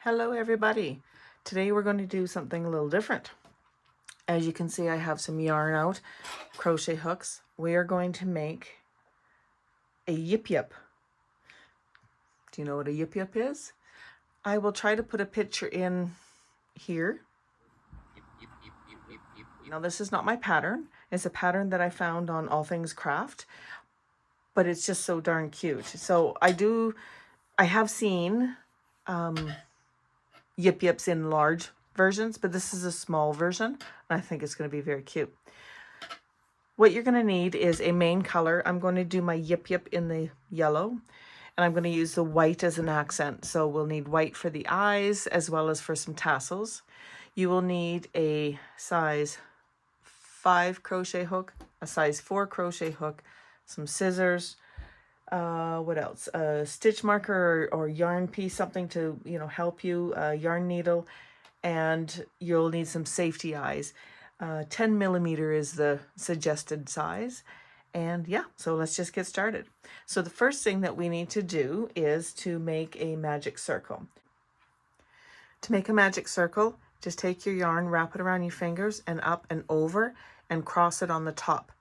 Hello everybody. Today we're going to do something a little different. As you can see, I have some yarn out, crochet hooks. We are going to make a Yip Yip. Do you know what a Yip Yip is? I will try to put a picture in here. Now this is not my pattern. It's a pattern that I found on All Things Craft, but it's just so darn cute. So I have seen Yip Yips in large versions, but this is a small version, and I think it's going to be very cute. What you're going to need is a main color. I'm going to do my Yip Yip in the yellow, and I'm going to use the white as an accent. So we'll need white for the eyes as well as for some tassels. You will need a size 5 crochet hook, a size 4 crochet hook, some scissors, what else? A stitch marker or yarn piece, something to, help you, a yarn needle, and you'll need some safety eyes. 10 millimeter is the suggested size. And yeah, so let's just get started. So the first thing that we need to do is to make a magic circle. To make a magic circle, just take your yarn, wrap it around your fingers and up and over and cross it on the top.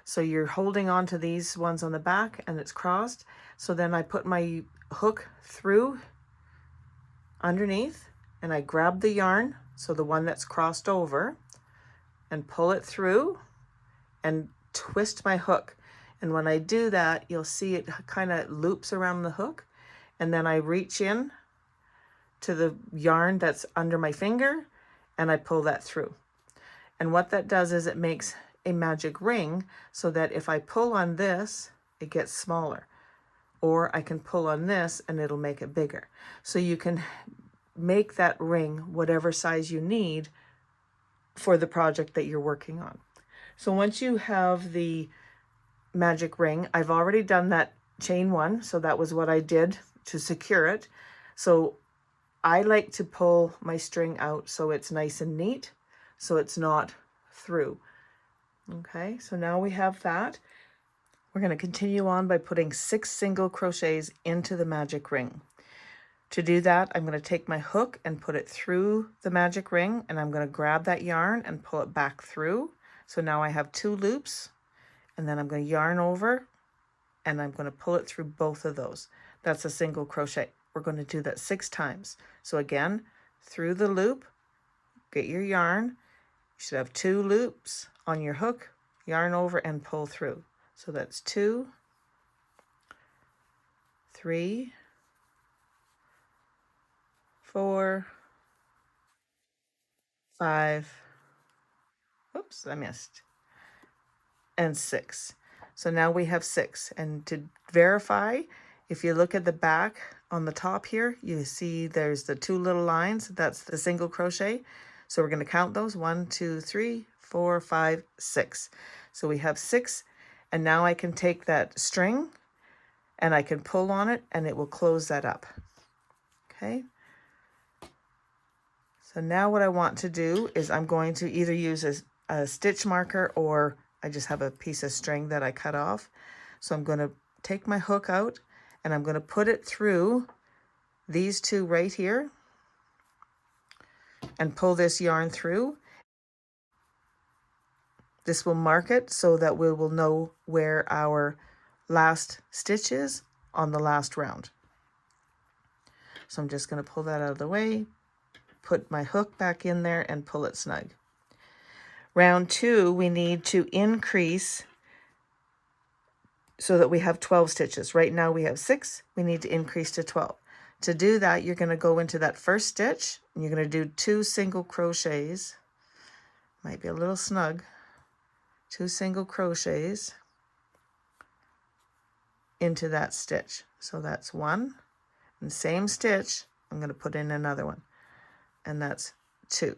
So you're holding on to these ones on the back and it's crossed. So then I put my hook through underneath and I grab the yarn, so the one that's crossed over, and pull it through and twist my hook. And when I do that, you'll see it kind of loops around the hook. And then I reach in to the yarn that's under my finger and I pull that through. And what that does is it makes a magic ring, so that if I pull on this, it gets smaller, or I can pull on this and it'll make it bigger. So you can make that ring whatever size you need for the project that you're working on. So once you have the magic ring, I've already done that chain 1, so that was what I did to secure it. So I like to pull my string out so it's nice and neat, so it's not through. Okay, so now we have that. We're going to continue on by putting 6 single crochets into the magic ring. To do that, I'm going to take my hook and put it through the magic ring, and I'm going to grab that yarn and pull it back through. So now I have 2 loops, and then I'm going to yarn over and I'm going to pull it through both of those. That's a single crochet. We're going to do that 6 times. So again, through the loop, get your yarn. You should have 2 loops on your hook, yarn over and pull through. So that's 2, 3, 4, 5, oops, I missed, and 6. So now we have 6. And to verify, if you look at the back on the top here, you see there's the 2 little lines. That's the single crochet. So we're going to count those. 1, 2, 3, 4, 5, 6. So we have 6. And now I can take that string and I can pull on it and it will close that up. Okay. So now what I want to do is I'm going to either use a stitch marker, or I just have a piece of string that I cut off. So I'm going to take my hook out and I'm going to put it through these 2 right here and pull this yarn through. This will mark it so that we will know where our last stitch is on the last round. So I'm just going to pull that out of the way, put my hook back in there and pull it snug. Round 2, we need to increase so that we have 12 stitches. Right now we have 6, we need to increase to 12. To do that, you're going to go into that first stitch and you're going to do 2 single crochets. Might be a little snug. 2 single crochets into that stitch. So that's 1. And same stitch, I'm going to put in another one. And that's 2.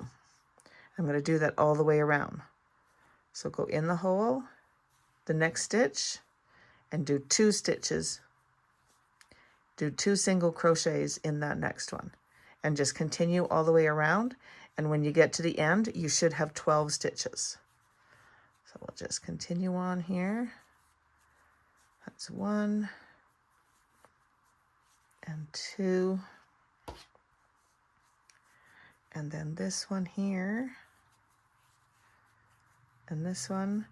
I'm going to do that all the way around. So go in the hole, the next stitch, and do 2 stitches. Do 2 single crochets in that next one. And just continue all the way around. And when you get to the end, you should have 12 stitches. So we'll just continue on here. That's 1 and 2 and then this one here, and this one.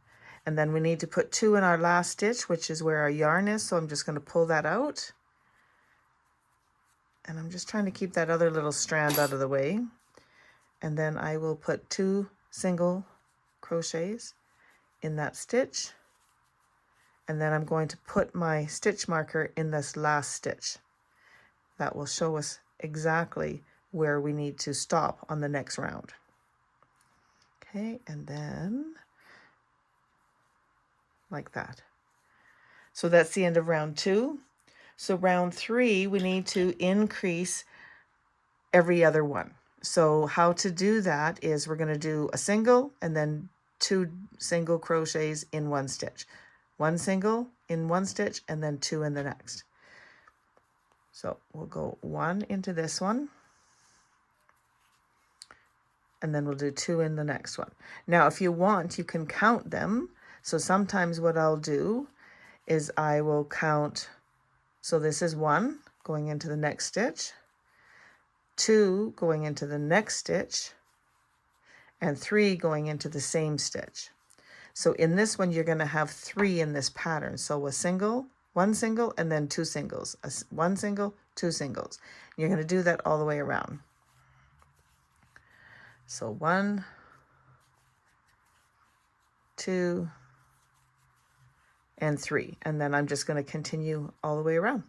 And then we need to put 2 in our last stitch, which is where our yarn is. So I'm just going to pull that out. And I'm just trying to keep that other little strand out of the way. And then I will put 2 single crochets in that stitch. And then I'm going to put my stitch marker in this last stitch. That will show us exactly where we need to stop on the next round. Okay, and then like that. So that's the end of round 2. So round 3, we need to increase every other one. So how to do that is we're going to do a single and then 2 single crochets in one stitch. 1 single in one stitch and then 2 in the next. So we'll go 1 into this one, and then we'll do 2 in the next one. Now, if you want, you can count them. So sometimes what I'll do is I will count. So this is 1 going into the next stitch, 2 going into the next stitch, and 3 going into the same stitch. So in this one, you're going to have 3 in this pattern. So a single, 1 single, and then 2 singles. 1 single, 2 singles. You're going to do that all the way around. So 1, 2, and 3. And then I'm just going to continue all the way around.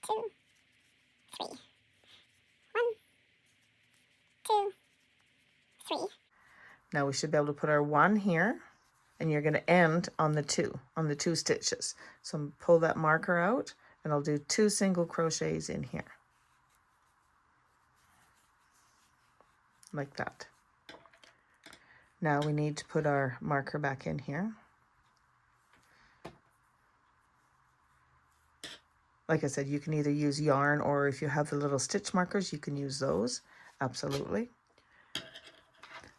2, 3. 1, 2, 3. Now we should be able to put our 1 here, and you're going to end on the 2 stitches. So pull that marker out, and I'll do 2 single crochets in here. Like that. Now we need to put our marker back in here. Like I said, you can either use yarn, or if you have the little stitch markers, you can use those. Absolutely.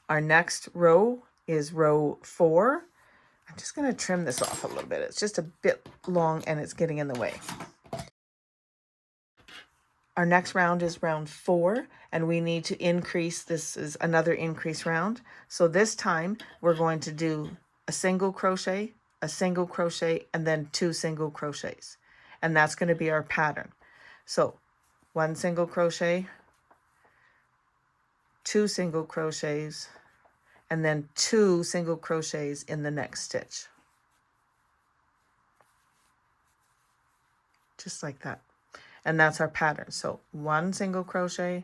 Our next row is row 4. I'm just going to trim this off a little bit. It's just a bit long and it's getting in the way. Our next round is round 4, and we need to increase. This is another increase round. So this time we're going to do a single crochet, and then 2 single crochets. And that's going to be our pattern. So 1 single crochet, 2 single crochets, and then 2 single crochets in the next stitch. Just like that. And that's our pattern. So 1 single crochet,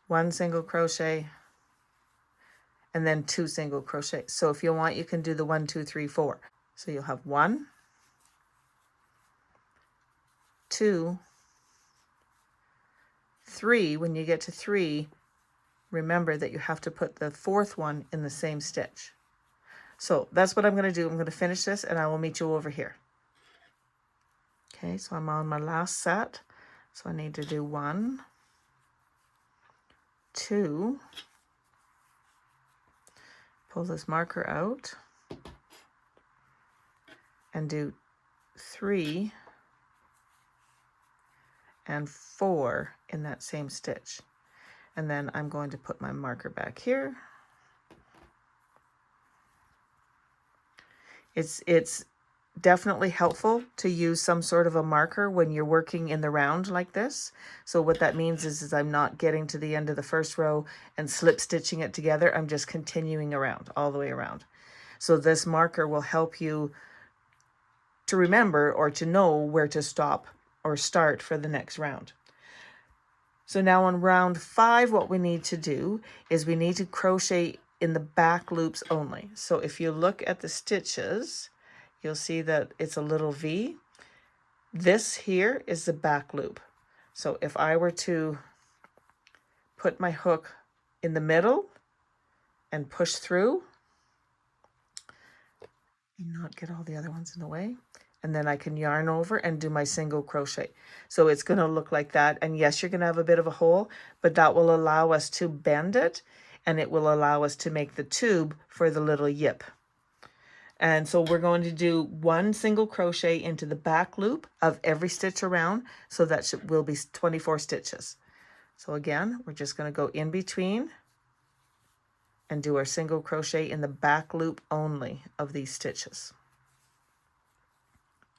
1 single crochet, and then 2 single crochets. So if you want, you can do the 1, 2, 3, 4. So you'll have 1, 2, 3. When you get to 3, remember that you have to put the 4th one in the same stitch. So that's what I'm going to do. I'm going to finish this, and I will meet you over here. Okay, so I'm on my last set. So I need to do 1, 2, pull this marker out, and do 3 and 4 in that same stitch. And then I'm going to put my marker back here. It's definitely helpful to use some sort of a marker when you're working in the round like this. So what that means is I'm not getting to the end of the first row and slip stitching it together. I'm just continuing around, all the way around. So this marker will help you to remember or to know where to stop or start for the next round. So now on round 5, what we need to do is we need to crochet in the back loops only. So if you look at the stitches, you'll see that it's a little V. This here is the back loop. So if I were to put my hook in the middle and push through, and not get all the other ones in the way, and then I can yarn over and do my single crochet. So it's going to look like that. And yes, you're going to have a bit of a hole, but that will allow us to bend it, and it will allow us to make the tube for the little yip. And so we're going to do 1 single crochet into the back loop of every stitch around, so that will be 24 stitches. So again, we're just going to go in between and do our single crochet in the back loop only of these stitches,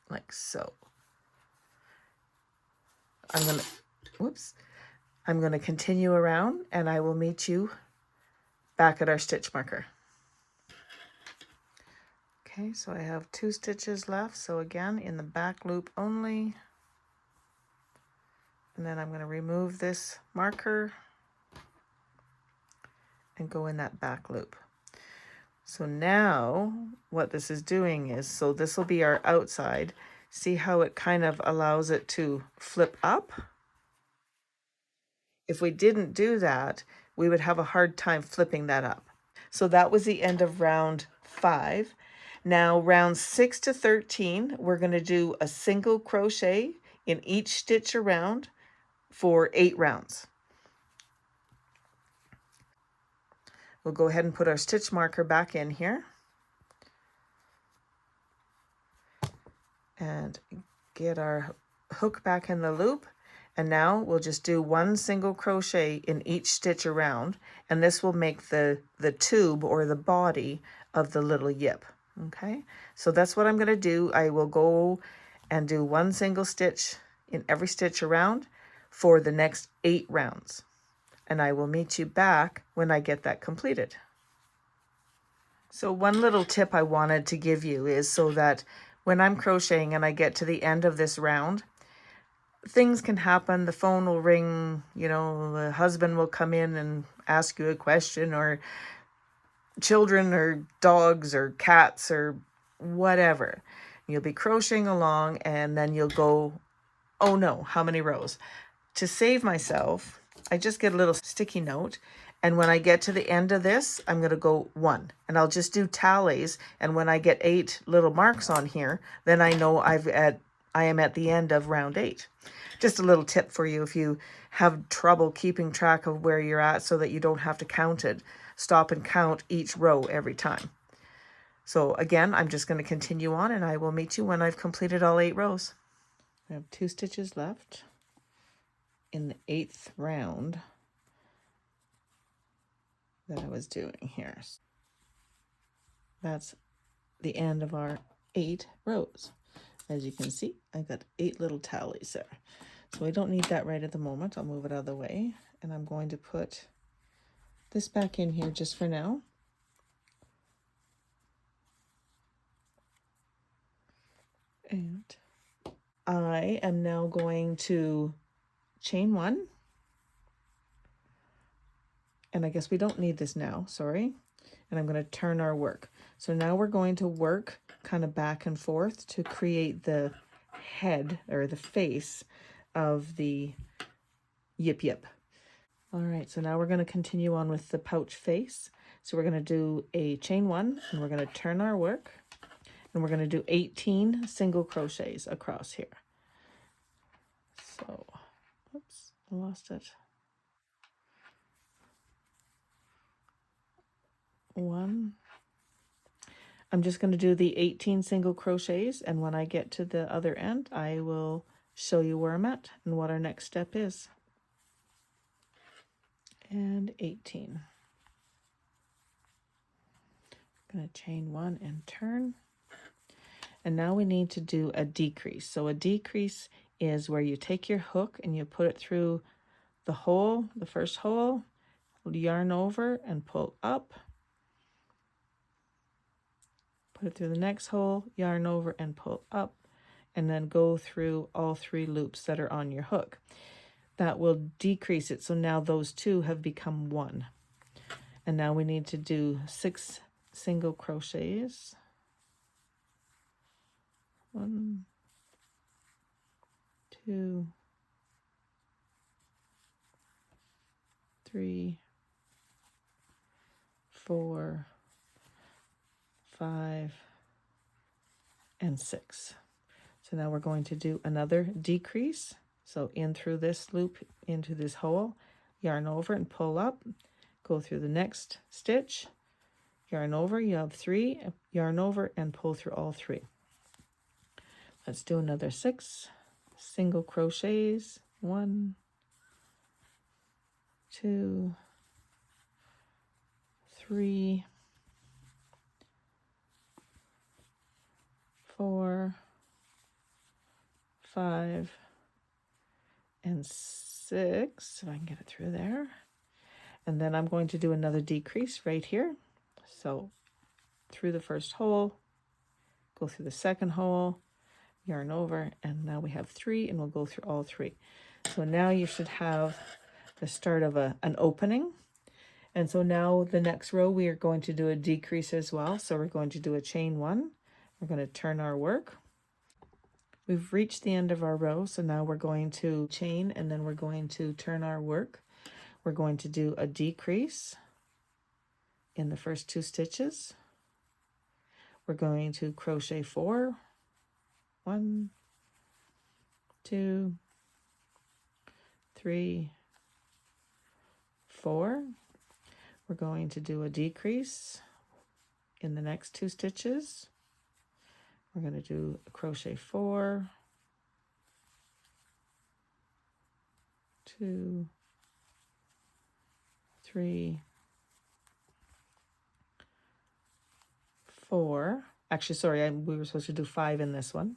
like so. I'm going to continue around, and I will meet you back at our stitch marker. Okay, so I have 2 stitches left. So again, in the back loop only. And then I'm going to remove this marker and go in that back loop. So now what this is doing is, so this will be our outside. See how it kind of allows it to flip up? If we didn't do that, we would have a hard time flipping that up. So that was the end of round 5. Now rounds 6 to 13, we're going to do a single crochet in each stitch around for 8 rounds. We'll go ahead and put our stitch marker back in here and get our hook back in the loop. And now we'll just do 1 single crochet in each stitch around, and this will make the tube or the body of the little yip. Okay, so that's what I'm going to do. I will go and do 1 single stitch in every stitch around for the next 8 rounds. And I will meet you back when I get that completed. So one little tip I wanted to give you is so that when I'm crocheting and I get to the end of this round, things can happen. The phone will ring, you know, the husband will come in and ask you a question, or children or dogs or cats or whatever. You'll be crocheting along and then you'll go, oh no, how many rows? To save myself, I just get a little sticky note, and when I get to the end of this, I'm going to go 1, and I'll just do tallies, and when I get 8 little marks on here, then I know I am at the end of round 8. Just a little tip for you if you have trouble keeping track of where you're at, so that you don't have to count it. Stop and count each row every time. So again, I'm just going to continue on, and I will meet you when I've completed all 8 rows. I have 2 stitches left in the 8th round that I was doing here. That's the end of our 8 rows. As you can see, I got 8 little tallies there. So I don't need that right at the moment. I'll move it out of the way, and I'm going to put this back in here just for now. And I am now going to chain 1. And I guess we don't need this now, sorry. And I'm going to turn our work. So now we're going to work kind of back and forth to create the head or the face of the Yip Yip. All right, so now we're going to continue on with the pouch face. So we're going to do a chain 1, and we're going to turn our work, and we're going to do 18 single crochets across here. So, oops, I lost it. 1. I'm just going to do the 18 single crochets, and when I get to the other end, I will show you where I'm at and what our next step is. And 18. I'm going to chain 1 and turn. And now we need to do a decrease. So a decrease is where you take your hook and you put it through the hole, the first hole, yarn over and pull up. Put it through the next hole, yarn over and pull up, and then go through all 3 loops that are on your hook. That will decrease it. So now those 2 have become 1. And now we need to do 6 single crochets. 1, 2, 3, 4, 5, and 6. So now we're going to do another decrease. So in through this loop into this hole, yarn over and pull up, go through the next stitch, yarn over, you have 3, yarn over and pull through all 3. Let's do another 6 single crochets. 1, 2, 3, 4, 5, and 6, if I can get it through there. And then I'm going to do another decrease right here. So through the first hole, go through the second hole, yarn over, and now we have 3, and we'll go through all 3. So now you should have the start of an opening. And so now the next row we are going to do a decrease as well. So we're going to do a chain 1. We're going to turn our work. We've reached the end of our row, so now we're going to chain, and then we're going to turn our work. We're going to do a decrease in the first 2 stitches. We're going to crochet 4. 1, 2, 3, 4. We're going to do a decrease in the next 2 stitches. We're going to do a crochet 4, 2, 3, 4. Actually, sorry, we were supposed to do 5 in this one.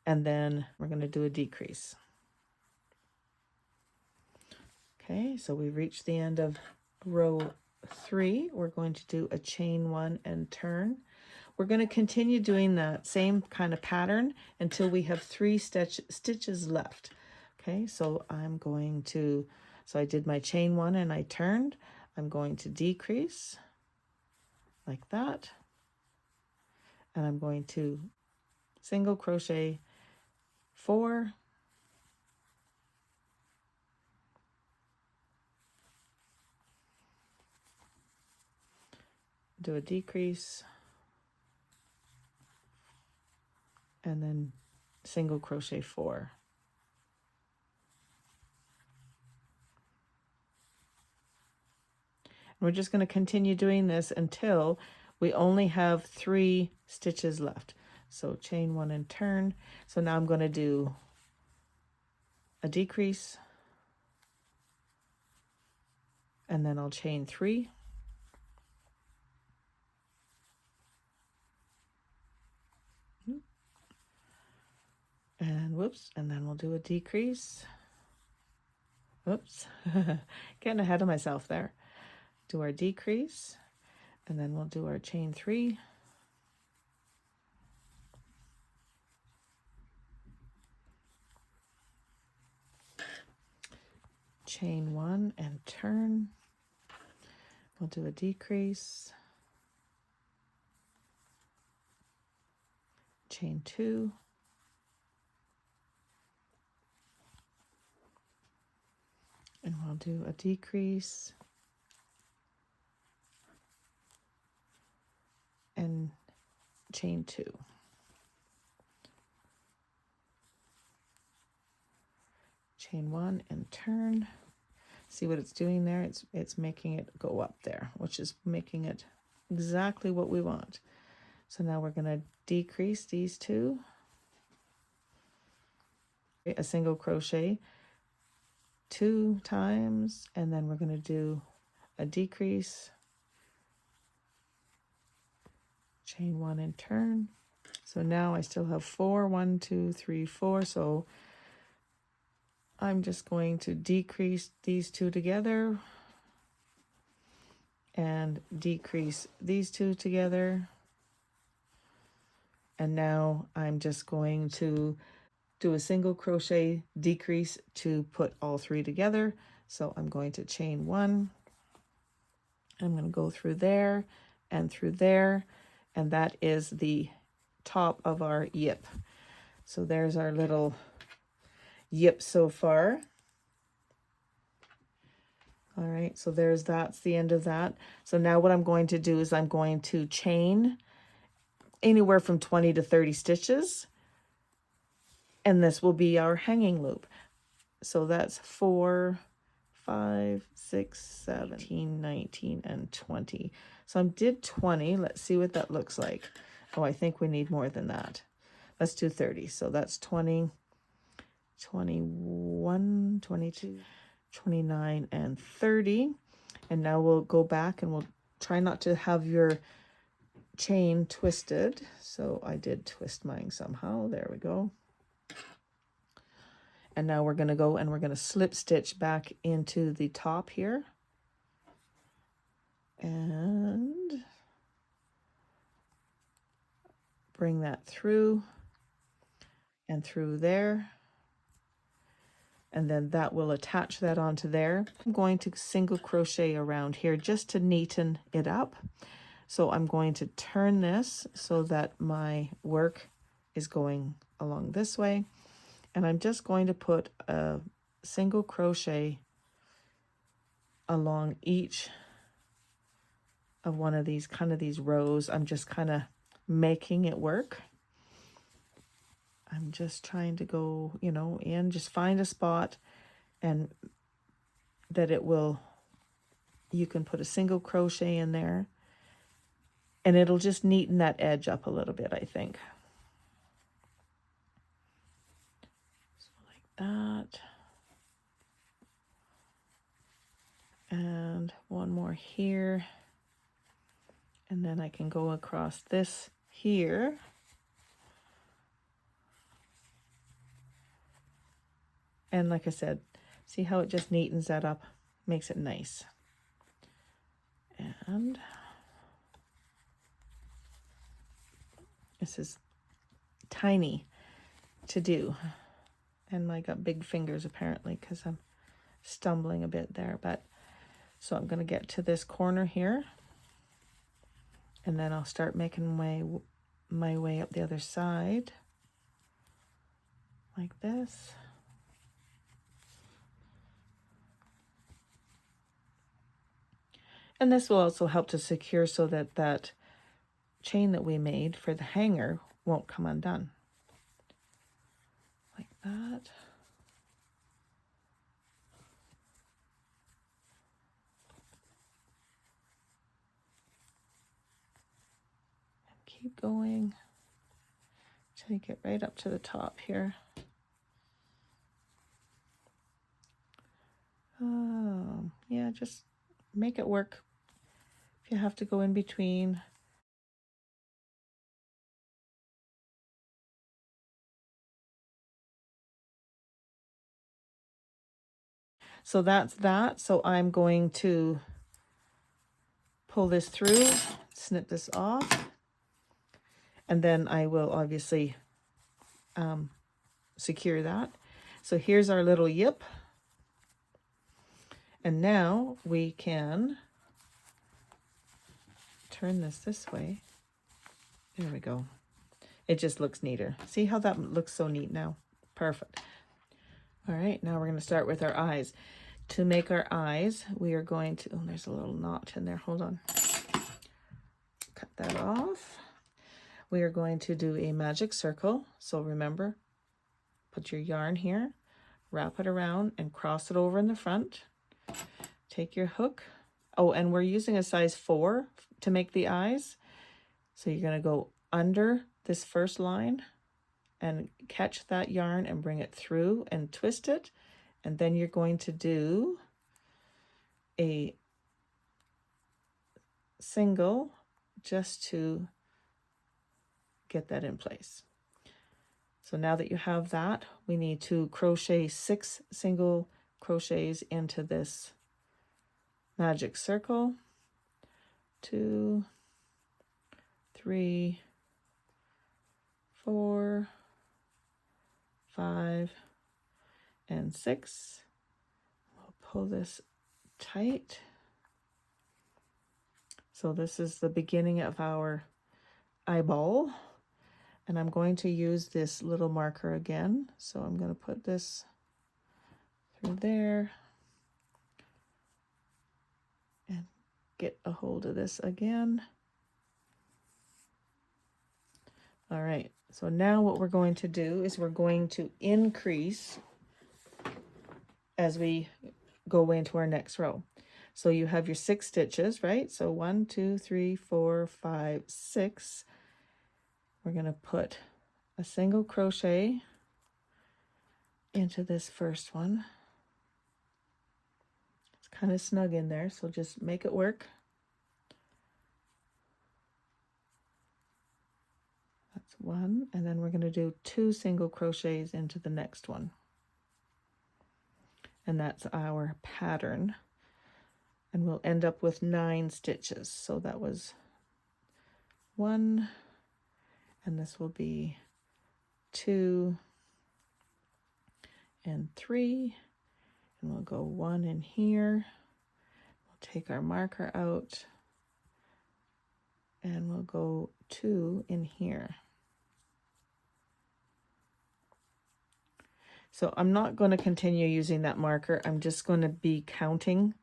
And then we're going to do a decrease. Okay, so we've reached the end of row 3. We're going to do a chain 1 and turn. We're going to continue doing that same kind of pattern until we have 3 stitches left. Okay, so I'm going to, so I did my chain 1 and I turned. I'm going to decrease like that. And I'm going to single crochet 4, do a decrease, and then single crochet 4. And we're just going to continue doing this until we only have 3 stitches left. So chain 1 and turn. So now I'm going to do a decrease, and then I'll chain 3. And whoops, and then we'll do a decrease. Whoops, getting ahead of myself there. Do our decrease, and then we'll do our chain 3. Chain 1 and turn. We'll do a decrease. Chain 2. And we'll do a decrease and chain 2. Chain 1 and turn. See what it's doing there? It's making it go up there, which is making it exactly what we want. So now we're going to decrease these 2. A single crochet 2 times, and then we're going to do a decrease, chain 1 and turn. So now I still have 4, 1, 2, 3, 4. So I'm just going to decrease these 2 together and decrease these 2 together. And now I'm just going to do a single crochet decrease to put all 3 together. So I'm going to chain 1. I'm going to go through there and through there, and that is the top of our yip. So there's our little yip so far. All right, so that's the end of that. So now what I'm going to do is I'm going to chain anywhere from 20 to 30 stitches, and this will be our hanging loop. So that's 4, 5, 6, 7, 18, 19, and 20. So I did 20. Let's see what that looks like. Oh, I think we need more than that. Let's do 30. So that's 20, 21, 22, 29, and 30. And now we'll go back and we'll try not to have your chain twisted. So I did twist mine somehow. There we go. And now we're going to go and we're going to slip stitch back into the top here. And bring that through and through there. And then that will attach that onto there. I'm going to single crochet around here just to neaten it up. So I'm going to turn this so that my work is going along this way. And I'm just going to put a single crochet along each of one of these these rows. I'm just kind of making it work. I'm just trying to go, you know, in, just find a spot and that it will, you can put a single crochet in there and it'll just neaten that edge up a little bit, I think. So like that. And one more here. And then I can go across this here. And like I said, see how it just neatens that up, makes it nice. And this is tiny to do. And I got big fingers apparently because I'm stumbling a bit there. But so I'm going to get to this corner here. And then I'll start making my way up the other side. Like this. And this will also help to secure so that that chain that we made for the hanger won't come undone. Like that. And keep going till you get right up to the top here. Yeah, just make it work. If you have to go in between. So that's that. So I'm going to pull this through, snip this off, and then I will obviously secure that. So here's our little yip. And now we can turn this way. There we go. It just looks neater. See how that looks so neat now? Perfect. All right, now we're going to start with our eyes. To make our eyes, we are going to, oh, there's a little knot in there. Hold on. Cut that off. We are going to do a magic circle. So remember, put your yarn here, wrap it around and cross it over in the front. Take your hook. Oh, and we're using a size 4 to make the eyes. So you're going to go under this first line and catch that yarn and bring it through and twist it. And then you're going to do a single just to get that in place. So now that you have that, we need to crochet 6 single crochets into this magic circle. 2, 3, 4, 5, and 6. We'll pull this tight. So this is the beginning of our eyeball. And I'm going to use this little marker again. So I'm going to put this through there and get a hold of this again. All right, so now what we're going to do is we're going to increase as we go into our next row. So you have your 6 stitches, right? So 1, 2, 3, 4, 5, 6. We're going to put a single crochet into this first one. It's kind of snug in there, so just make it work. That's 1, and then we're going to do 2 single crochets into the next one. And that's our pattern. And we'll end up with 9 stitches. So that was 1, and this will be 2 and 3, and we'll go 1 in here. We'll take our marker out, and we'll go 2 in here. So I'm not going to continue using that marker. I'm just going to be counting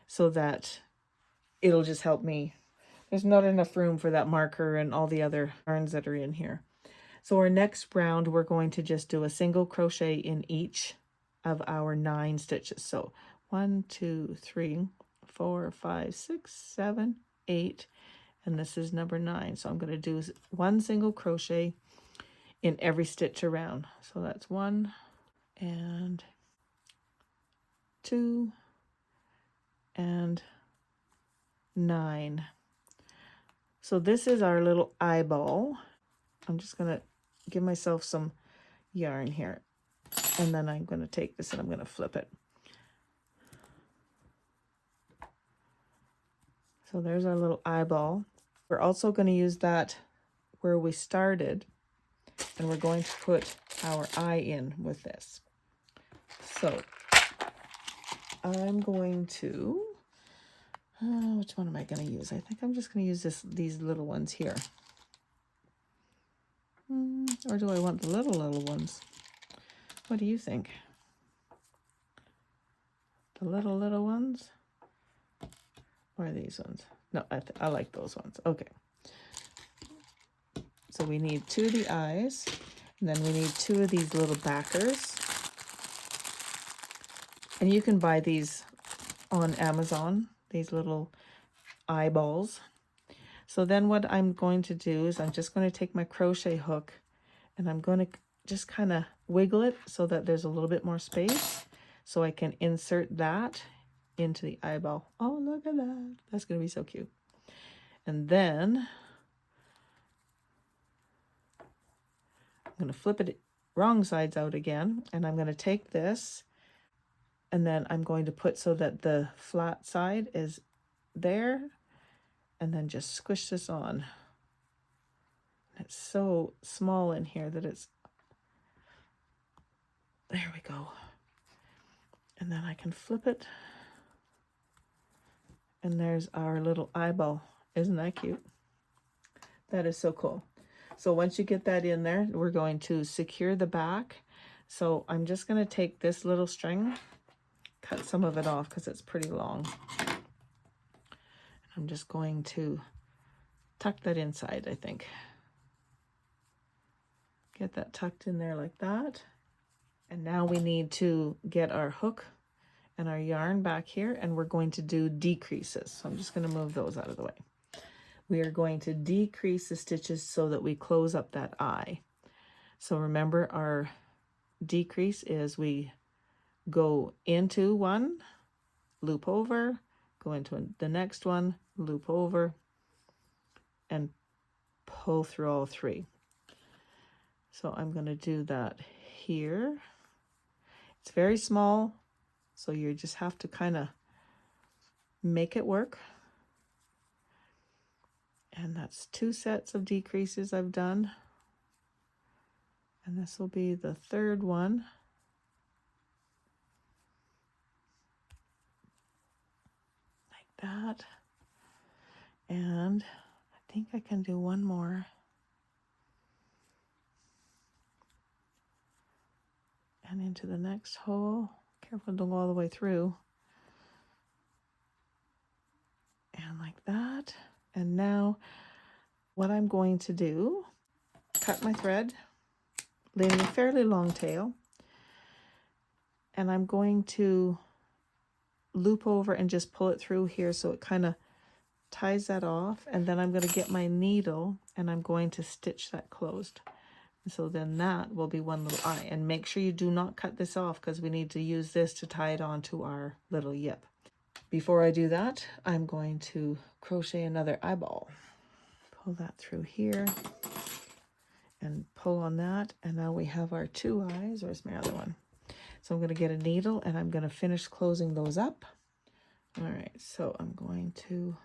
so that it'll just help me. There's not enough room for that marker and all the other yarns that are in here. So our next round, we're going to just do a single crochet in each of our 9 stitches. So 1, 2, 3, 4, 5, 6, 7, 8, and this is number 9. So I'm going to do 1 single crochet in every stitch around. So that's 1 and 2 and 9. So this is our little eyeball. I'm just going to give myself some yarn here, and then I'm going to take this and I'm going to flip it. So there's our little eyeball. We're also going to use that where we started, and we're going to put our eye in with this. So I'm going to, which one am I going to use? I think I'm just going to use these little ones here. Or do I want the little ones? What do you think? The little ones? Or these ones? No, I like those ones. Okay. So we need 2 of the eyes, and then we need 2 of these little backers. And you can buy these on Amazon, these little eyeballs. So then what I'm going to do is I'm just going to take my crochet hook, and I'm going to just kind of wiggle it so that there's a little bit more space, so I can insert that into the eyeball. Oh, look at that. That's going to be so cute. And then I'm going to flip it wrong sides out again, and I'm going to take this, and then I'm going to put so that the flat side is there, and then just squish this on. It's so small in here that it's, there we go. And then I can flip it, and there's our little eyeball. Isn't that cute? That is so cool. So once you get that in there, we're going to secure the back. So I'm just going to take this little string, cut some of it off because it's pretty long. I'm just going to tuck that inside, I think. Get that tucked in there like that. And now we need to get our hook and our yarn back here, and we're going to do decreases. So I'm just going to move those out of the way. We are going to decrease the stitches so that we close up that eye. So remember, our decrease is we go into one, loop over, go into the next one, loop over, and pull through all 3. So I'm going to do that here. It's very small, so you just have to kind of make it work. And that's 2 sets of decreases I've done. And this will be the 3rd one. Like that. And I think I can do one more. And into the next hole. Careful, don't go all the way through. And like that. And now what I'm going to do, cut my thread, leaving a fairly long tail. And I'm going to loop over and just pull it through here so it kind of ties that off. And then I'm going to get my needle and I'm going to stitch that closed. So then that will be one little eye. And make sure you do not cut this off because we need to use this to tie it onto our little yip. Before I do that, I'm going to crochet another eyeball. Pull that through here and pull on that. And now we have our 2 eyes. Where's my other one? So I'm going to get a needle and I'm going to finish closing those up. All right, so I'm going to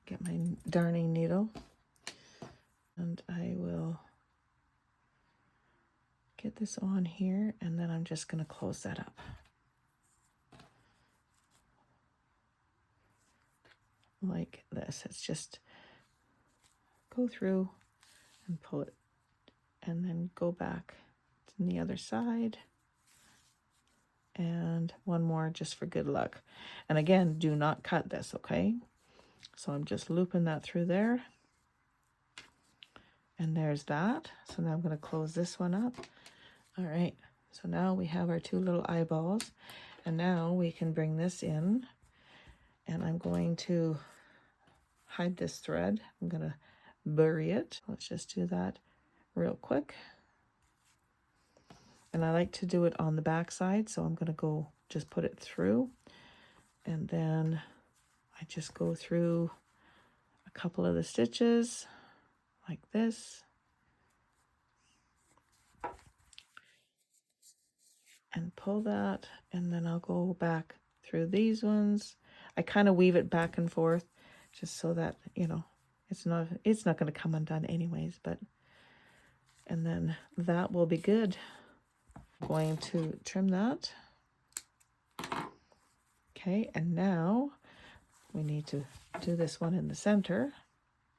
get my darning needle and I will get this on here and then I'm just going to close that up. Like this. It's just go through and pull it and then go back to the other side. And one more just for good luck. And again, do not cut this, okay? So I'm just looping that through there. And there's that. So now I'm going to close this one up. All right. So now we have our 2 little eyeballs. And now we can bring this in. And I'm going to hide this thread. I'm going to bury it. Let's just do that real quick. And I like to do it on the back side. So I'm going to go just put it through. And then I just go through a couple of the stitches like this. And pull that. And then I'll go back through these ones. I kind of weave it back and forth just so that, you know, it's not going to come undone anyways, but, and then that will be good. I'm going to trim that. Okay, and now we need to do this one in the center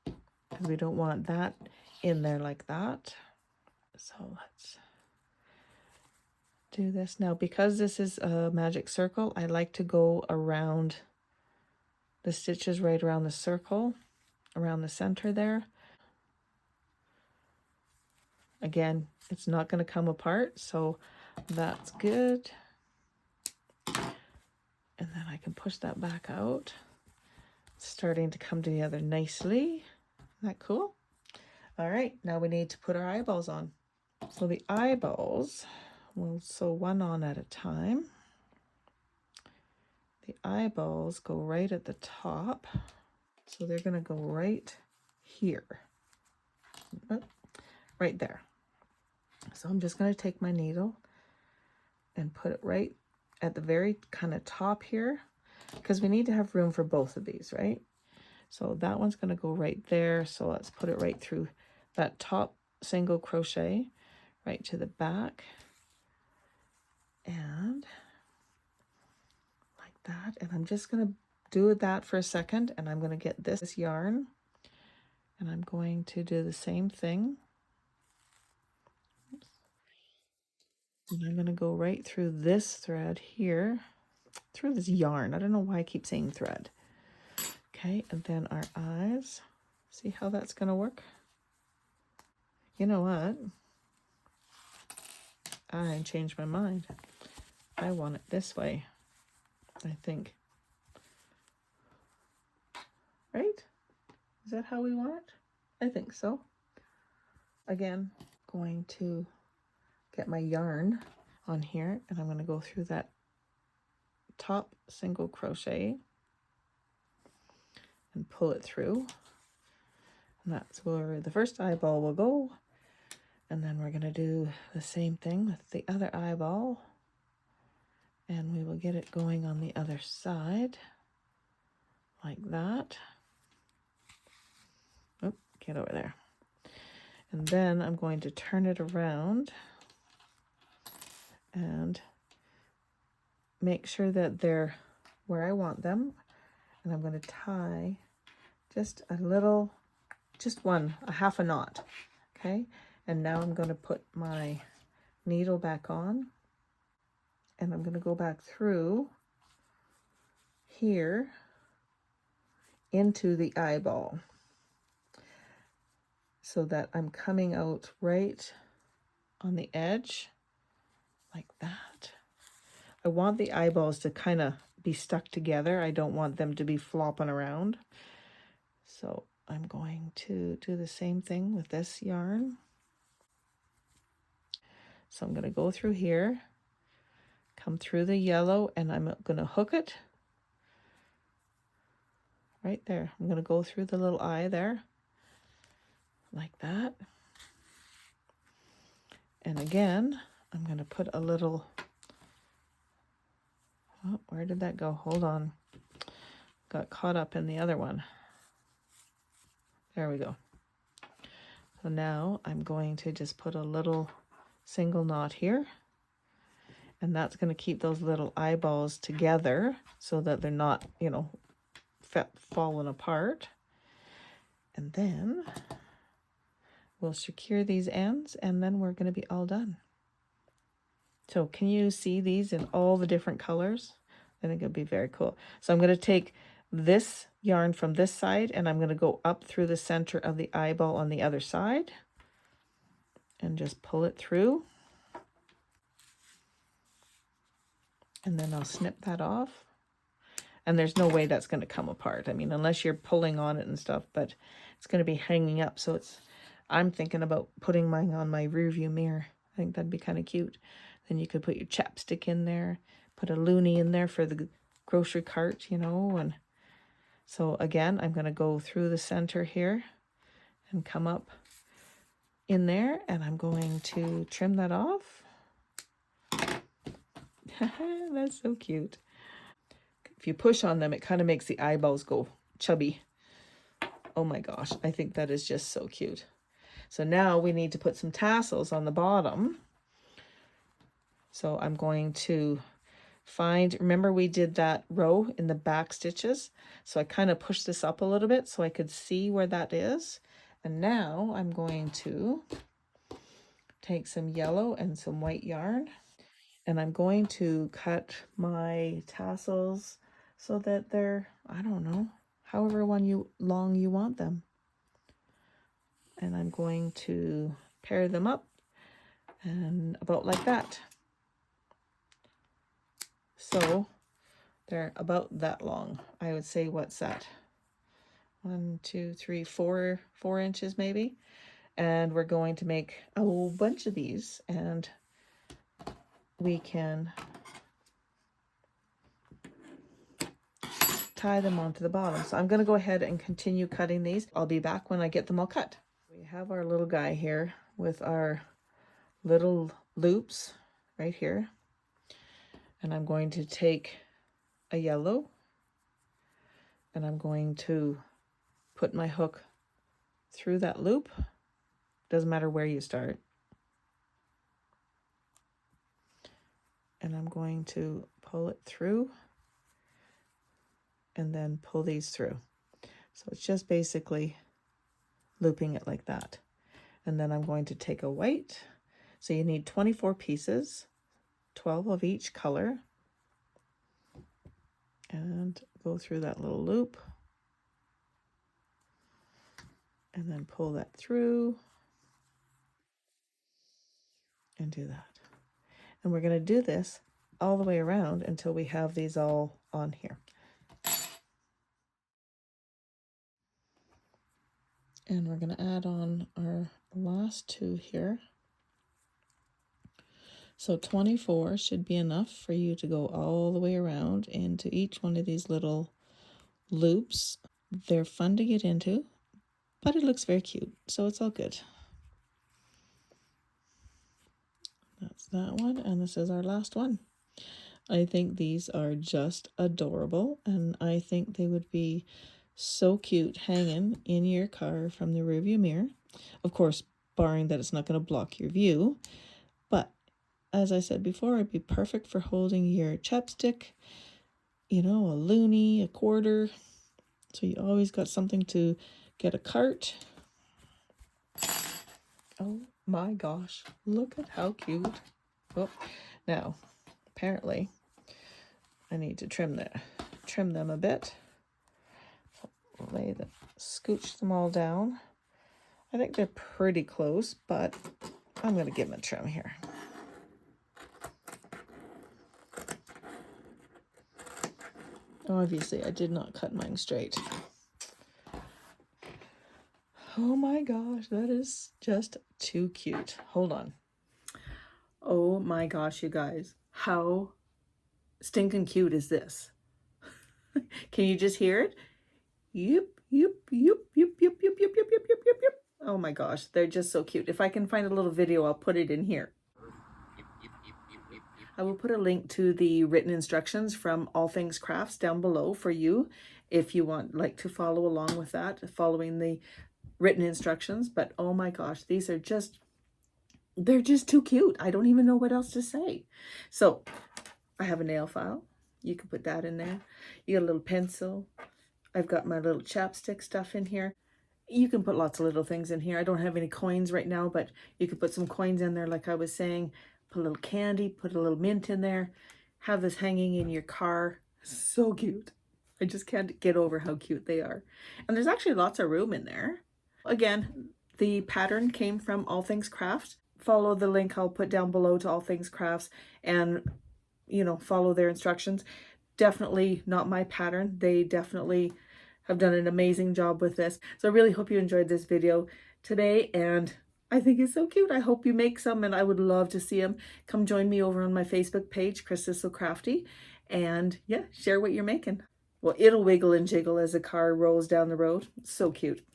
because we don't want that in there like that. So let's do this now. Because this is a magic circle, I like to go around the stitches right around the circle, around the center there. Again, it's not going to come apart, so that's good. And then I can push that back out. It's starting to come together nicely. Isn't that cool? All right, now we need to put our eyeballs on. So the eyeballs, we'll sew one on at a time. The eyeballs go right at the top. So they're going to go right here. Right there. So I'm just going to take my needle and put it right at the very kind of top here because we need to have room for both of these, right? So that one's going to go right there. So let's put it right through that top single crochet right to the back and like that. And I'm just going to do that for a second and I'm going to get this yarn and I'm going to do the same thing. And I'm going to go right through this thread here, through this yarn. I don't know why I keep saying thread. Okay, and then our eyes. See how that's going to work? You know what? I changed my mind. I want it this way, I think. Right? Is that how we want it? I think so. Again, going to get my yarn on here and I'm going to go through that top single crochet and pull it through. And that's where the first eyeball will go. And then we're going to do the same thing with the other eyeball. And we will get it going on the other side like that. Oh, get over there. And then I'm going to turn it around and make sure that they're where I want them. And I'm going to tie just a little, a half a knot. Okay. And now I'm going to put my needle back on and I'm going to go back through here into the eyeball so that I'm coming out right on the edge like that. I want the eyeballs to kind of be stuck together. I don't want them to be flopping around. So I'm going to do the same thing with this yarn. So I'm going to go through here, come through the yellow, and I'm going to hook it right there. I'm going to go through the little eye there, like that. And again, I'm going to put a little, oh, where did that go? Hold on. Got caught up in the other one. There we go. So now I'm going to just put a little single knot here. And that's going to keep those little eyeballs together so that they're not, you know, falling apart. And then we'll secure these ends, and then we're going to be all done. So can you see these in all the different colors? I think it'd be very cool. So I'm going to take this yarn from this side, and I'm going to go up through the center of the eyeball on the other side and just pull it through. And then I'll snip that off. And there's no way that's going to come apart. I mean, unless you're pulling on it and stuff, but it's going to be hanging up. So I'm thinking about putting mine on my rear view mirror. I think that'd be kind of cute. Then you could put your chapstick in there, put a loonie in there for the grocery cart, you know. And so again, I'm going to go through the center here and come up in there, and I'm going to trim that off. That's so cute. If you push on them, it kind of makes the eyeballs go chubby. Oh my gosh, I think that is just so cute. So now we need to put some tassels on the bottom. So I'm going to remember we did that row in the back stitches. So I kind of pushed this up a little bit so I could see where that is. And now I'm going to take some yellow and some white yarn, and I'm going to cut my tassels so that they're, I don't know, however long you want them. And I'm going to pair them up and about like that. So they're about that long. I would say, what's that? 1, 2, 3, 4 inches maybe. And we're going to make a whole bunch of these, and we can tie them onto the bottom. So I'm going to go ahead and continue cutting these. I'll be back when I get them all cut. We have our little guy here with our little loops right here. And I'm going to take a yellow, and I'm going to put my hook through that loop. Doesn't matter where you start. And I'm going to pull it through and then pull these through. So it's just basically looping it like that. And then I'm going to take a white. So you need 24 pieces, 12 of each color, and go through that little loop and then pull that through and do that. And we're going to do this all the way around until we have these all on here. And we're going to add on our last 2 here. So 24 should be enough for you to go all the way around into each one of these little loops. They're fun to get into, but it looks very cute, so it's all good. That's that one, and this is our last one. I think these are just adorable, and I think they would be so cute hanging in your car from the rearview mirror. Of course, barring that it's not going to block your view, but as I said before, it'd be perfect for holding your chapstick, you know, a loonie, a quarter. So you always got something to get a cart. Oh my gosh, look at how cute. Oh, now, apparently, I need to trim them a bit. Scooch them all down. I think they're pretty close, but I'm going to give them a trim here. Obviously, I did not cut mine straight. Oh my gosh, that is just too cute. Hold on. Oh my gosh, you guys. How stinking cute is this? Can you just hear it? Yip, yip, yip, yip, yip, yip, yip, yip, yip, yip, yip, yip. Oh my gosh, they're just so cute. If I can find a little video, I'll put it in here. I will put a link to the written instructions from All Things Crafts down below for you if you want like to follow along with that, following the written instructions. But oh my gosh, these are just, they're just too cute. I don't even know what else to say. So I have a nail file. You can put that in there. You got a little pencil. I've got my little chapstick stuff in here. You can put lots of little things in here. I don't have any coins right now, but you could put some coins in there like I was saying. Put a little candy, put a little mint in there. Have this hanging in your car. So cute. I just can't get over how cute they are. And there's actually lots of room in there. Again, the pattern came from All Things Crafts. Follow the link I'll put down below to All Things Crafts and, you know, follow their instructions. Definitely not my pattern. They definitely have done an amazing job with this. So I really hope you enjoyed this video today, and I think it's so cute. I hope you make some, and I would love to see them. Come join me over on my Facebook page, Chris is So Crafty, and yeah, share what you're making. Well, it'll wiggle and jiggle as the car rolls down the road. So cute.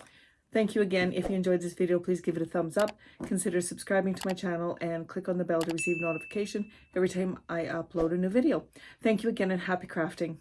Thank you again. If you enjoyed this video, please give it a thumbs up. Consider subscribing to my channel and click on the bell to receive notification every time I upload a new video. Thank you again and happy crafting.